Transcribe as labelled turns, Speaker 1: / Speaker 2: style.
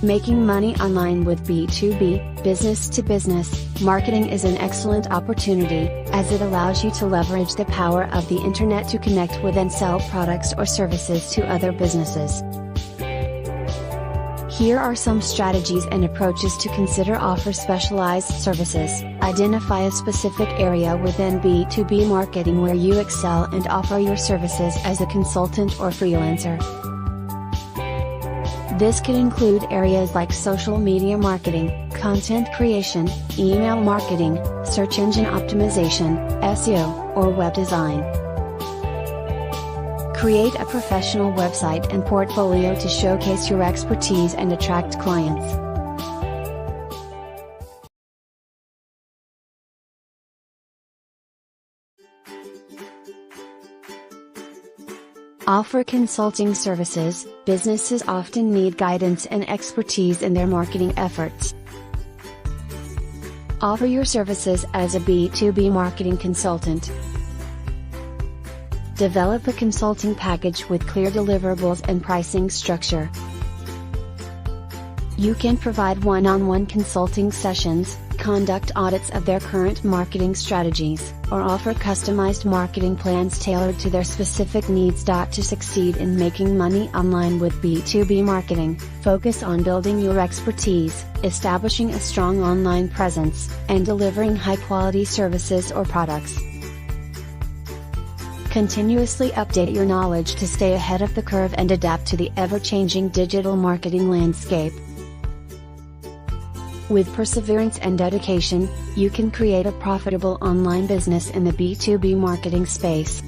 Speaker 1: Making money online with B2B, business-to-business, marketing is an excellent opportunity, as it allows you to leverage the power of the internet to connect with and sell products or services to other businesses. Here are some strategies and approaches to consider. Offer specialized services. Identify a specific area within B2B marketing where you excel and offer your services as a consultant or freelancer. This could include areas like social media marketing, content creation, email marketing, search engine optimization, SEO, or web design. Create a professional website and portfolio to showcase your expertise and attract clients. Offer consulting services. Businesses often need guidance and expertise in their marketing efforts. Offer your services as a B2B marketing consultant. Develop a consulting package with clear deliverables and pricing structure. You can provide one-on-one consulting sessions, conduct audits of their current marketing strategies, or offer customized marketing plans tailored to their specific needs. To succeed in making money online with B2B marketing, focus on building your expertise, establishing a strong online presence, and delivering high-quality services or products. Continuously update your knowledge to stay ahead of the curve and adapt to the ever-changing digital marketing landscape. With perseverance and dedication, you can create a profitable online business in the B2B marketing space.